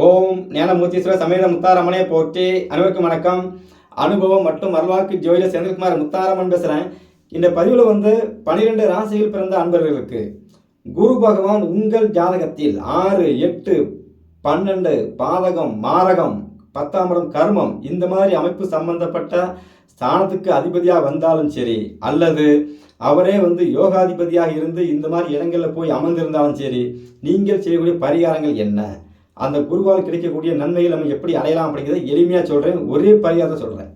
ஓம் ஞானமூர்த்தீஸ்வர சமேத முத்தாரம்மனே போற்றி. அனைவருக்கும் வணக்கம். அனுபவம் மற்றும் அருள்வாக்கு ஜோதிட செந்தில்குமார் முத்தாரம்மன் பேசுகிறேன். இந்த பதிவில் 12 ராசியில் பிறந்த அன்பர்களுக்கு குரு பகவான் உங்கள் ஜாதகத்தில் 6, 8, 12 பாதகம், மாரகம், 10ஆம் இடம் கர்மம் இந்த மாதிரி அமைப்பு சம்பந்தப்பட்ட ஸ்தானத்துக்கு அதிபதியாக வந்தாலும் சரி, அல்லது அவரே யோகாதிபதியாக இருந்து இந்த மாதிரி இடங்களில் போய் அமர்ந்திருந்தாலும் சரி, நீங்கள் செய்யக்கூடிய பரிகாரங்கள் என்ன, அந்த குருவால் கிடைக்கக்கூடிய நன்மைகள் நம்ம எப்படி அடையலாம் அப்படிங்கிறத எளிமையாக சொல்கிறேன். ஒரே பரிகாரத்தை சொல்கிறேன்.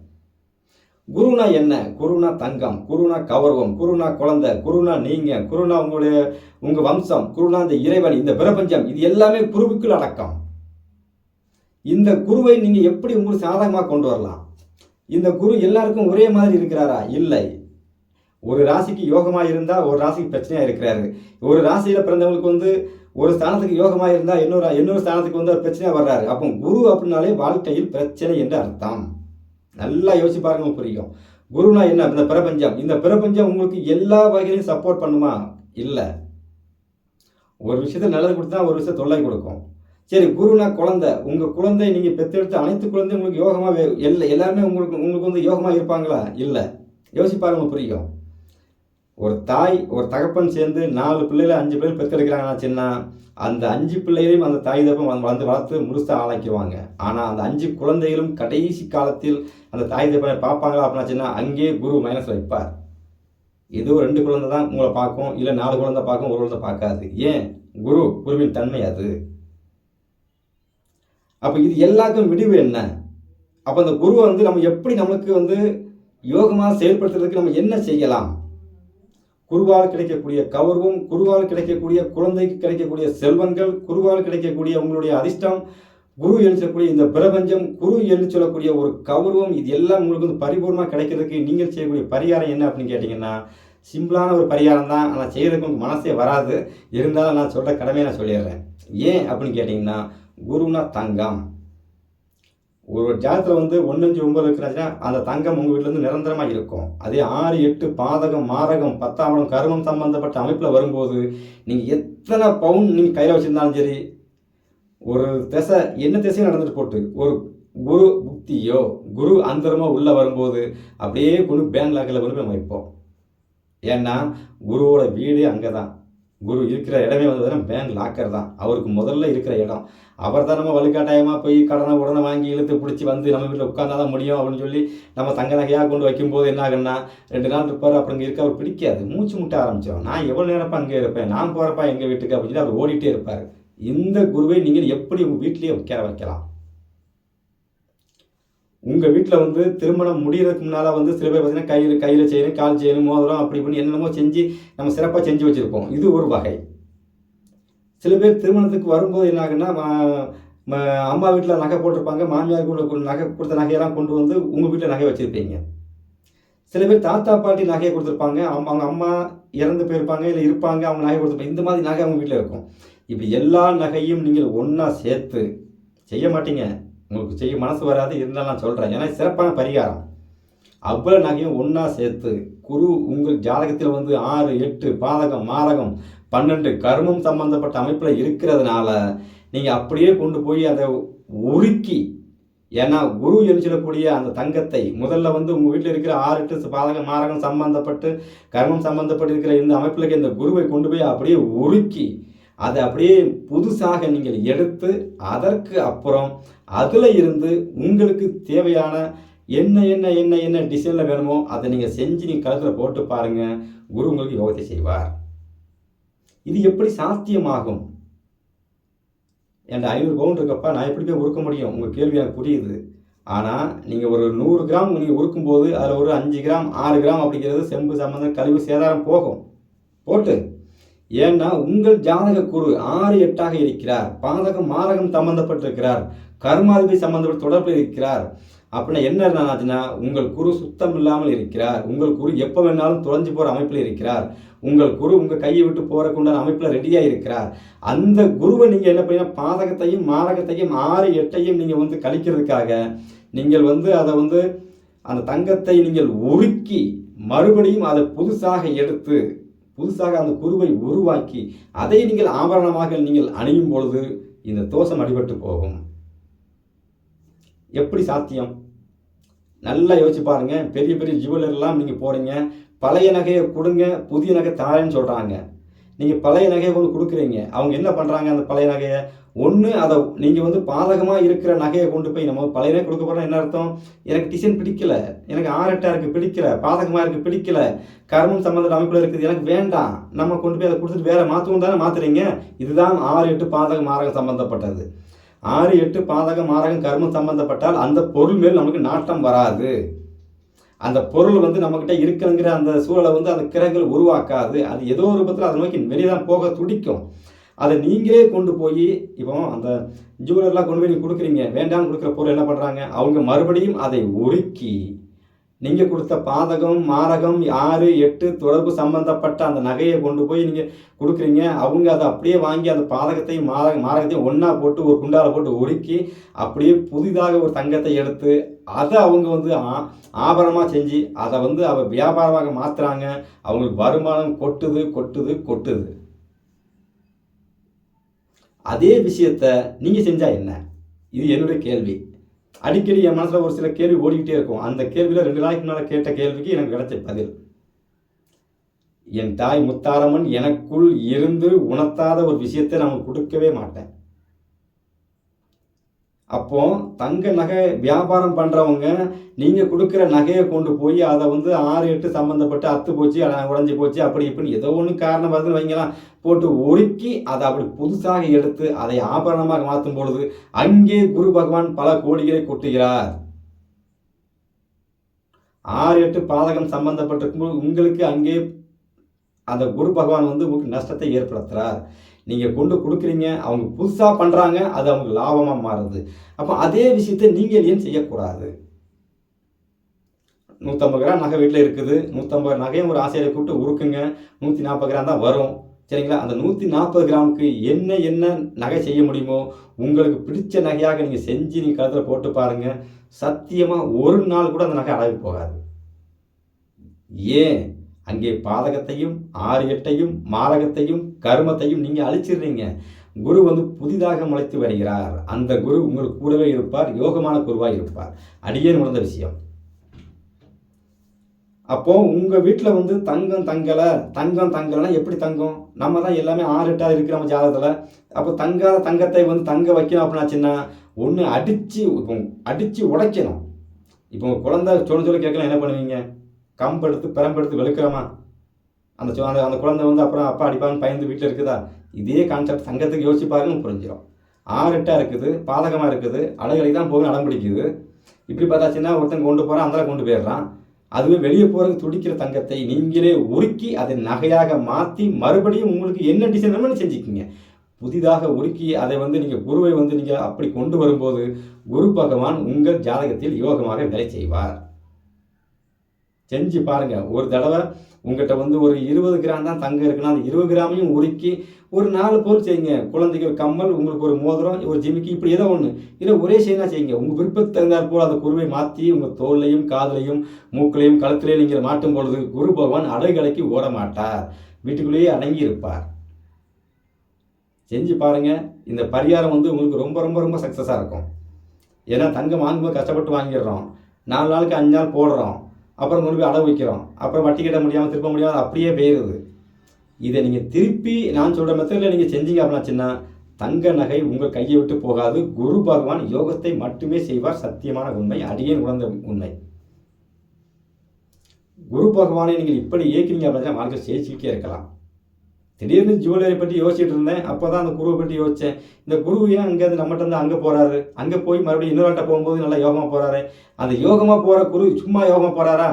குருனா என்ன? குருனா தங்கம், குருனா கௌரவம், குருனா குழந்தை, குருனா நீங்கள், குருனா உங்கள் வம்சம், குருனா இந்த இறைவன், இந்த பிரபஞ்சம், இது எல்லாமே குருவுக்குள் அடக்கம். இந்த குருவை நீங்கள் எப்படி உங்களுக்கு சாதகமாக கொண்டு வரலாம்? இந்த குரு எல்லாருக்கும் ஒரே மாதிரி இருக்கிறாரா? இல்லை. ஒரு ராசிக்கு யோகமாக இருந்தால் ஒரு ராசிக்கு பிரச்சனையாக இருக்கிறாரு. ஒரு ராசியில் பிறந்தவங்களுக்கு ஒரு ஸ்தானத்துக்கு யோகமாக இருந்தால் இன்னொரு ஸ்தானத்துக்கு பிரச்சனையாக வர்றாரு. அப்போ குரு அப்படின்னாலே வாழ்க்கையில் பிரச்சனை என்று அர்த்தம். நல்லா யோசிச்சு பாருங்க, புரியும். குருனா என்ன? இந்த பிரபஞ்சம். இந்த பிரபஞ்சம் உங்களுக்கு எல்லா வகையிலையும் சப்போர்ட் பண்ணுமா? இல்லை. ஒரு விஷயத்த நல்லது கொடுத்தா ஒரு விஷயத்த தொல்லை கொடுக்கும். சரி, குருனா குழந்தை. உங்கள் குழந்தை நீங்கள் பெற்றெடுத்த அனைத்து குழந்தையும் உங்களுக்கு யோகமாக எல்லாருமே உங்களுக்கு யோகமாக இருப்பாங்களா? இல்லை. யோசிச்சு பாருங்க, புரியும். ஒரு தாய் ஒரு தகப்பன் சேர்ந்து 4 பிள்ளைகளை 5 பிள்ளைகள் பெற்றெடுக்கிறாங்கன்னாச்சுன்னா அந்த 5 பிள்ளைகளையும் அந்த தாய் தகப்பன் வளர்த்து முழுசாக ஆளாக்கிடுவாங்க. ஆனால் அந்த 5 குழந்தைகளும் கடைசி காலத்தில் அந்த தாய் தகப்பனை பார்ப்பாங்களா அப்படின்னாச்சுன்னா அங்கேயே குரு மைனஸ் வைப்பார். ஏதோ 2 குழந்தை தான் உங்களை பார்க்கும், இல்லை 4 குழந்தை பார்க்கும், ஒரு குழந்தை பார்க்காது. ஏன்? குருவின் தன்மை அது. அப்போ இது எல்லாருக்கும் விடிவு என்ன? அப்போ அந்த குருவை நம்ம எப்படி நம்மளுக்கு யோகமாக செயல்படுத்துறதுக்கு நம்ம என்ன செய்யலாம்? குருவால் கிடைக்கக்கூடிய கௌரவம், குருவால் கிடைக்கக்கூடிய குழந்தைக்கு கிடைக்கக்கூடிய செல்வங்கள், குருவால் கிடைக்கக்கூடிய உங்களுடைய அதிர்ஷ்டம், குரு என்று சொல்லக்கூடிய இந்த பிரபஞ்சம், குரு என்று சொல்லக்கூடிய ஒரு கௌரவம், இது எல்லாம் உங்களுக்கு பரிபூர்ணமாக கிடைக்கிறதுக்கு நீங்கள் செய்யக்கூடிய பரிகாரம் என்ன அப்படின்னு கேட்டிங்கன்னா, சிம்பிளான ஒரு பரிகாரம் தான். ஆனால் செய்கிறதுக்கு உங்களுக்கு மனசே வராது. இருந்தாலும் நான் சொல்கிற கடமையை நான் சொல்லிடுறேன். ஏன் அப்படின்னு கேட்டிங்கன்னா, குருனா தங்கம். ஒரு ஜாதகத்தில் 1, 5, 9 இருக்கிறாச்சுன்னா அந்த தங்கம் உங்கள் வீட்டிலேருந்து நிரந்தரமாக இருக்கும். அதே 6, 8 பாதகம், மாரகம், 10ஆம் இடம் கர்மம் சம்பந்தப்பட்ட அமைப்பில் வரும்போது நீங்கள் எத்தனை பவுன் நீங்கள் கையில் வச்சுருந்தாலும் சரி, ஒரு என்ன திசையும் நடந்துட்டு போட்டு ஒரு குரு புக்தியோ குரு அந்தரமோ உள்ளே வரும்போது அப்படியே கொண்டு பேங்க் லாக்கில் கொண்டு போய் நம்ம வைப்போம். ஏன்னா குருவோட வீடே அங்கே தான். குரு இருக்கிற இடமே பேங்க் லாக்கர் தான். அவருக்கு முதல்ல இருக்கிற இடம். அவர் தான் நம்ம வலுக்காட்டாயமாக போய் உடனே வாங்கி இழுத்து பிடிச்சி நம்ம வீட்டில் உட்கார்ந்தாதான் முடியும் அப்படின்னு சொல்லி நம்ம தங்க நகையாக கொண்டு வைக்கும்போது என்ன ஆகுன்னா 2 நாள் இருப்பார். அப்புறம் இங்கே இருக்க அவர் பிடிக்காது, மூச்சு முட்ட ஆரம்பித்தோம். நான் எவ்வளோ நேரப்பா அங்கே இருப்பேன், நான் போகிறப்பா எங்கள் வீட்டுக்கு அப்படின்னு சொல்லி அவர் ஓடிட்டே இருப்பார். இந்த குருவை நீங்கள் எப்படி உங்கள் வீட்டிலேயே உட்கார வைக்கலாம்? உங்கள் வீட்டில் திருமணம் முடிகிறதுக்கு முன்னால் சில பேர் பார்த்தீங்கன்னா கையில் செய்யணும், கால் செய்யணும், மோதிரம் அப்படி இப்படின்னு என்னென்னமோ செஞ்சு நம்ம சிறப்பாக செஞ்சு வச்சுருப்போம். இது ஒரு வகை. சில பேர் திருமணத்துக்கு வரும்போது என்ன ஆகுன்னா, அம்மா வீட்டில் நகை போட்டிருப்பாங்க, மாமியார் கூட நகை கொடுத்த நகையெல்லாம் கொண்டு உங்கள் வீட்டில் நகை வச்சுருப்பீங்க. சில பேர் தாத்தா பாட்டி நகையை கொடுத்துருப்பாங்க, அவங்க அம்மா இறந்து போயிருப்பாங்க, இல்லை இருப்பாங்க, அவங்க நகை கொடுத்துருப்பாங்க. இந்த மாதிரி நகை அவங்க வீட்டில் இருக்கும். இப்படி எல்லா நகையும் நீங்கள் ஒன்றா சேர்த்து செய்ய மாட்டீங்க. உங்களுக்கு செய்ய மனசு வராது. இருந்தாலும் நான் சொல்கிறேன், ஏன்னா சிறப்பான பரிகாரம். அவ்வளோ நகையும் ஒன்றா சேர்த்து குரு உங்கள் ஜாதகத்தில் 6, 8 பாதகம், மாரகம், 12 கர்மம் சம்பந்தப்பட்ட அமைப்பில் இருக்கிறதுனால நீங்கள் அப்படியே கொண்டு போய் அதை உருக்கி, ஏன்னா குரு என்று சொல்லக்கூடிய அந்த தங்கத்தை முதல்ல உங்கள் வீட்டில் இருக்கிற 6, 8 பாதகம், மாரகம் சம்பந்தப்பட்டு கர்மம் சம்பந்தப்பட்டு இருக்கிற இந்த அமைப்பில் இந்த குருவை கொண்டு போய் அப்படியே உருக்கி அதை அப்படியே புதுசாக நீங்கள் எடுத்து அதற்கு அப்புறம் அதில் இருந்து உங்களுக்கு தேவையான என்ன டிசைனில் வேணுமோ அதை நீங்கள் செஞ்சு நீங்கள் கழுத்தில் போட்டு பாருங்கள். குரு உங்களுக்கு யோகத்தை செய்வார். இது எப்படி சாத்தியமாகும்? என்கிட்ட 500 பவுன் இருக்கப்பா, நான் எப்படி போய் உருக்க முடியும்? உங்கள் கேள்வி எனக்கு புரியுது. ஆனால் நீங்கள் ஒரு 100 கிராம் நீங்கள் உருக்கும்போது அதில் ஒரு 5 கிராம் 6 கிராம் அப்படிங்கிறது செம்பு சம்பந்தம் கழிவு சேதாரம் போகும். போட்டு, ஏன்னா உங்கள் ஜாதக குரு 6, 8ஆக இருக்கிறார், பாதகம் மாரகம் சம்பந்தப்பட்டிருக்கிறார், கர்மாதிபதி சம்பந்தப்பட்ட தொடர்பில் இருக்கிறார். அப்படின்னா என்ன ஆச்சுன்னா உங்கள் குரு சுத்தம் இல்லாமல் இருக்கிறார். உங்கள் குரு எப்போ வேணாலும் தொலைஞ்சு போகிற அமைப்பில் இருக்கிறார். உங்கள் குரு உங்கள் கையை விட்டு போகிறக்குண்டான அமைப்பில் ரெடியாக இருக்கிறார். அந்த குருவை நீங்கள் என்ன பண்ணீங்கன்னா பாதகத்தையும் மாரகத்தையும் 6, 8ஐயும் நீங்கள் கழிக்கிறதுக்காக நீங்கள் அதை அந்த தங்கத்தை நீங்கள் உருக்கி மறுபடியும் அதை புதுசாக எடுத்து புதுசாக அந்த குருவை உருவாக்கி அதை நீங்கள் ஆபரணமாக நீங்கள் அணியும் பொழுது இந்த தோஷம் அடிபட்டு போகும். எப்படி சாத்தியம்? நல்லா யோசிச்சு பாருங்க. பெரிய பெரிய ஜுவல்லர்லாம் நீங்கள் போகிறீங்க, பழைய நகையை கொடுங்க, புதிய நகை தாரேன்னு சொல்கிறாங்க. நீங்கள் பழைய நகையை கொண்டு கொடுக்குறீங்க, அவங்க என்ன பண்ணுறாங்க? அந்த பழைய நகையை ஒன்று அதை நீங்கள் பாதகமாக இருக்கிற நகையை கொண்டு போய் நம்ம பழைய நகை கொடுக்க போகிறோம். என்ன அர்த்தம்? எனக்கு டிசைன் பிடிக்கல, எனக்கு ஆரட்டாக இருக்குது பிடிக்கல, பாதகமாக இருக்குது பிடிக்கல, கர்மம் சம்மந்த அமைப்பில் இருக்குது எனக்கு வேண்டாம், நம்ம கொண்டு போய் அதை கொடுத்துட்டு வேறு மாற்றவும் தானே மாற்றுறீங்க. இதுதான் 6, 8 பாதகம் மாரகம் சம்மந்தப்பட்டது. 6, 8 பாதகம் மாரகம் கர்மம் சம்மந்தப்பட்டால் அந்த பொருள் மேல் நமக்கு நாட்டம் வராது. அந்த பொருள் நம்மக்கிட்ட இருக்குங்கிற அந்த சூழலை அந்த கிரகங்கள் உருவாக்காது. அது ஏதோ ஒரு ரூபத்தில் அதை நோக்கி வெளியே தான் போக துடிக்கும். அதை நீங்களே கொண்டு போய் இப்போ அந்த ஜுவலர்லாம் கொண்டு போய் நீங்கள் கொடுக்குறீங்க, வேண்டாம்னு கொடுக்குற பொருள் என்ன பண்ணுறாங்க? அவங்க மறுபடியும் அதை உருக்கி நீங்கள் கொடுத்த பாதகம் மாரகம் 6, 8 தொடர்பு சம்பந்தப்பட்ட அந்த நகையை கொண்டு போய் நீங்கள் கொடுக்குறீங்க. அவங்க அதை அப்படியே வாங்கி அந்த பாதகத்தையும் மாரகத்தையும் ஒன்றா போட்டு ஒரு குண்டாவில் போட்டு உருக்கி அப்படியே புதிதாக ஒரு தங்கத்தை எடுத்து அதை அவங்க ஆபரணமாக செஞ்சு அதை அவ வியாபாரமாக மாற்றுறாங்க. அவங்களுக்கு வருமானம் கொட்டுது கொட்டுது கொட்டுது. அதே விஷயத்த நீங்கள் செஞ்சால் என்ன? இது என்னுடைய கேள்வி. அடிக்கடி என் மனசில் ஒரு சில கேள்வி ஓடிக்கிட்டே இருக்கும். அந்த கேள்வியில் 2 நாளைக்கு முன்னால் கேட்ட கேள்விக்கு எனக்கு கிடைச்ச பதில், என் தாய் முத்தாரம்மன் எனக்குள் இருந்து உணர்த்தாத ஒரு விஷயத்தை நான் கொடுக்கவே மாட்டேன். அப்போ தங்க நகை வியாபாரம் பண்ணுறவங்க நீங்கள் கொடுக்குற நகையை கொண்டு போய் அதை 6, 8 சம்மந்தப்பட்டு அத்து போச்சு, உடஞ்சி போச்சு, அப்படி இப்படின்னு ஏதோ ஒன்று காரணம் வருதுன்னு வைங்கலாம், போட்டு ஒருக்கி அதை அப்படி புதுசாக எடுத்து அதை ஆபரணமாக மாற்றும் பொழுது அங்கே குரு பகவான் பல கோடிகளை கொட்டுகிறார். 6, 8 பாதகம் சம்பந்தப்பட்டிருக்கும்போது உங்களுக்கு அங்கே அந்த குரு பகவான் உங்களுக்கு நஷ்டத்தை ஏற்படுத்துகிறார். நீங்கள் கொண்டு கொடுக்குறீங்க, அவங்க புதுசாக பண்ணுறாங்க, அது அவங்களுக்கு லாபமாக மாறுது. அப்போ அதே விஷயத்தை நீங்கள் ஏன் செய்யக்கூடாது? 150 கிராம் நகை வீட்டில் இருக்குது, 150 நகையும் ஒரு ஆசையை கூப்பிட்டு உருக்குங்க, 140 கிராம் தான் வரும், சரிங்களா? அந்த 140 கிராமுக்கு என்ன நகை செய்ய முடியுமோ உங்களுக்கு பிடிச்ச நகையாக நீங்கள் செஞ்சு நீங்கள் கழுத்தில் போட்டு பாருங்கள். சத்தியமாக ஒரு நாள் கூட அந்த நகை அடகு போகாது. ஏன்? அங்கே பாதகத்தையும் 6, 8ஐயும் மாரகத்தையும் கர்மத்தையும் நீங்கள் அழிச்சிடுறீங்க. குரு புதிதாக முளைத்து வருகிறார். அந்த குரு உங்களுக்கு கூடவே இருப்பார், யோகமான குருவாக இருப்பார். அடியேன் உணர்ந்த விஷயம். அப்போ உங்கள் வீட்டில் தங்கம் தங்கலைன்னா எப்படி தங்கம்? நம்ம தான் எல்லாமே 6, 8 இருக்கிற நம்ம ஜாதகத்தில். அப்போ தங்காத தங்கத்தை தங்க வைக்கணும் அப்படின்னாச்சுன்னா ஒன்று அடித்து உடைக்கணும். இப்போ உங்கள் குழந்தை சொல்லி கேட்கலாம், என்ன பண்ணுவீங்க? கம்பெடுத்து பெரம்பெடுத்து வெளுக்கிறோமா? அந்த குழந்தை அப்புறம் அப்பா அடிப்பான்னு பயந்து வீட்டில் இருக்குதா? இதே கான்செப்ட் தங்கத்துக்கு யோசிச்சு பாருங்க, புரிஞ்சிடும். 6, 8 இருக்குது, பாதகமாக இருக்குது, அலைகளை தான் போக அடம் பிடிக்குது. இப்படி பார்த்தாச்சுன்னா ஒருத்தன் கொண்டு போகிறான், அந்த கொண்டு போயிடுறான். அதுவே வெளியே போகிறதுக்கு துடிக்கிற தங்கத்தை நீங்களே உருக்கி அதை நகையாக மாற்றி மறுபடியும் உங்களுக்கு என்ன டிசைன் வேணும்னு செஞ்சுக்கிங்க. புதிதாக உருக்கி அதை நீங்கள் குருவை நீங்கள் அப்படி கொண்டு வரும்போது குரு பகவான் உங்கள் ஜாதகத்தில் யோகமாக வேலை செய்வார். செஞ்சு பாருங்கள். ஒரு தடவை உங்கள்கிட்ட ஒரு 20 கிராம் தான் தங்கம் இருக்குன்னா அந்த 20 கிராமையும் உருக்கி ஒரு 4 பொருள் செய்யுங்க. குழந்தைக்கு ஒரு கம்மல், உங்களுக்கு ஒரு மோதிரம், ஒரு ஜிமிக்கி, இப்படி ஏதோ ஒன்று இல்லை ஒரே செய்யினா செய்யுங்க. உங்கள் விருப்பத்துக்கு தகுந்தாற் போல் அந்த குருவை மாற்றி உங்கள் தோல்லையும் காதலையும் மூக்களையும் கழுத்துலையும் நீங்கள் மாட்டும் பொழுது குரு பகவான் அடைகலைக்கு ஓட மாட்டார், வீட்டுக்குள்ளேயே அடங்கி இருப்பார். செஞ்சு பாருங்கள். இந்த பரிகாரம் உங்களுக்கு ரொம்ப ரொம்ப ரொம்ப சக்ஸஸாக இருக்கும். ஏன்னா தங்கம் வாங்கும்போது கஷ்டப்பட்டு வாங்கிடுறோம், 4 நாளுக்கு 5 நாள் போடுறோம், அப்புறம் கொண்டு போய் அடகு வைக்கிறோம், அப்புறம் வட்டி கட்ட முடியாமல் திருப்ப முடியாமல் அப்படியே போயிடுது. இதை நீங்கள் திருப்பி நான் சொல்கிற மெத்தடில் நீங்கள் செஞ்சீங்க அப்படின்னாச்சுன்னா தங்க நகை உங்கள் கையை விட்டு போகாது. குரு பகவான் யோகத்தை மட்டுமே செய்வார். சத்தியமான உண்மை, அடியேன் உணர்ந்த உண்மை. குரு பகவானை நீங்கள் இப்படி இயக்கிறீங்க அப்படின்னா வாழ்க்கை ஜெயிச்சுக்கிட்டே இருக்கலாம். திடீர்னு ஜுவல்லரி பற்றி யோசிச்சுட்டு இருந்தேன். அப்போ தான் அந்த குருவை பற்றி யோசித்தேன். இந்த குரு ஏன் அங்கேருந்து நம்மகிட்ட இருந்து அங்கே போகிறாரு, அங்கே போய் மறுபடியும் இன்னொருட்ட போகும்போது நல்லா யோகமாக போகிறாரு. அந்த யோகமாக போகிற குரு சும்மா யோகமாக போகிறாரா?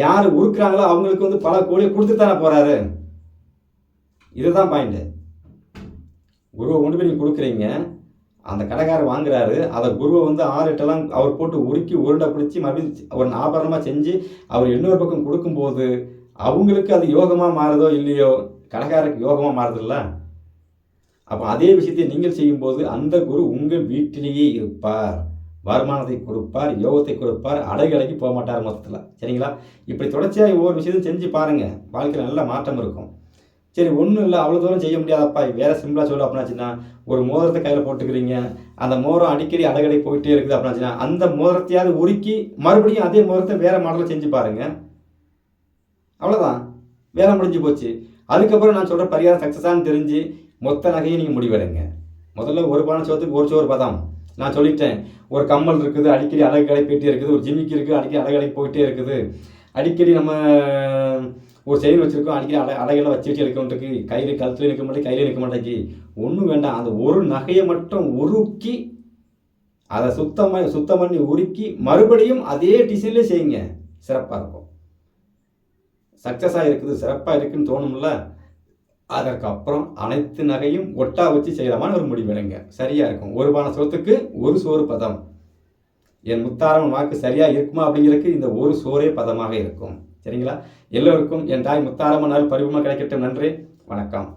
யார் உருக்குறாங்களோ அவங்களுக்கு பல கோழியை கொடுத்து தானே போகிறாரு. இதுதான் பாயிண்ட்டு. குருவை கொண்டு போய் நீங்கள் கொடுக்குறீங்க, அந்த கடைக்காரர் வாங்குறாரு, அதை குருவை 6, 8 அவர் போட்டு உருக்கி உருண்டை பிடிச்சி மறுபடியும் ஒரு ஆபரணமாக செஞ்சு அவர் இன்னொரு பக்கம் கொடுக்கும்போது அவங்களுக்கு அது யோகமாக மாறுதோ இல்லையோ, கடைக்காரருக்கு யோகமாக மாறுதில்ல. அப்போ அதே விஷயத்தை நீங்கள் செய்யும்போது அந்த குரு உங்கள் வீட்டிலேயே இருப்பார், வருமானத்தை கொடுப்பார், யோகத்தை கொடுப்பார், அடைகளைக்கு போக மாட்டார் மொத்தத்தில். சரிங்களா? இப்படி தொடர்ச்சியாக ஒவ்வொரு விஷயத்தையும் செஞ்சு பாருங்கள், வாழ்க்கையில் நல்ல மாற்றம் இருக்கும். சரி ஒன்றும் இல்லை, அவ்வளோ தூரம் செய்ய முடியாதப்பா, வேறு சிம்பிளாக சொல்லு அப்படின்னாச்சுன்னா, ஒரு மோதிரத்தை கையில் போட்டுக்கிறீங்க, அந்த மோதிரம் அடிக்கடி அடகடை போயிட்டே இருக்குது அப்படின்னாச்சுன்னா, அந்த மோதிரத்தையாவது உருக்கி மறுபடியும் அதே மோதிரத்தை வேறு மாடலில் செஞ்சு பாருங்கள். அவ்வளோதான், வேலை முடிஞ்சு போச்சு. அதுக்கப்புறம் நான் சொல்கிற பரிகாரம் சக்ஸஸானு தெரிஞ்சு மொத்த நகையும் நீங்கள் முடிவெடுங்க. முதல்ல ஒரு பானை சோத்துக்கு ஒரு சோறு பதம். நான் சொல்லிட்டேன், ஒரு கம்மல் இருக்குது, அடிக்கடி அழகு கடை போயிட்டே இருக்குது, ஒரு ஜிமிக்கி இருக்குது, அடிக்கடி அழகு கடை போயிட்டே இருக்குது, அடிக்கடி நம்ம ஒரு செயின் வச்சுருக்கோம், அடிக்கடி அடைகளை வச்சுட்டு எடுக்கணுன்றது, கையில் கழுத்தில் நிற்க மாட்டேன், கையில் நிற்க மாட்டேங்கி, ஒன்றும் வேண்டாம். அந்த ஒரு நகையை மட்டும் உருக்கி அதை சுத்தம் பண்ணி உருக்கி மறுபடியும் அதே டிசைன்லேயே செய்யுங்க, சிறப்பாக இருக்கும். சக்ஸஸாக இருக்குது, சிறப்பாக இருக்குதுன்னு தோணும்ல, அதற்கப்புறம் அனைத்து நகையும் ஒட்டா வச்சு செய்யலாமான்னு ஒரு முடிவெடுங்க, சரியாக இருக்கும். ஒரு பானை சோத்துக்கு ஒரு சோறு பதம். என் முத்தாரம்மன் வாக்கு சரியாக இருக்குமா அப்படிங்கிறதுக்கு இந்த ஒரு சோறே பதமாக இருக்கும். சரிங்களா? எல்லோருக்கும் என் தாய் முத்தாரம்மன் பரிபூர்ணமாக கிடைக்கட்டும். நன்றி, வணக்கம்.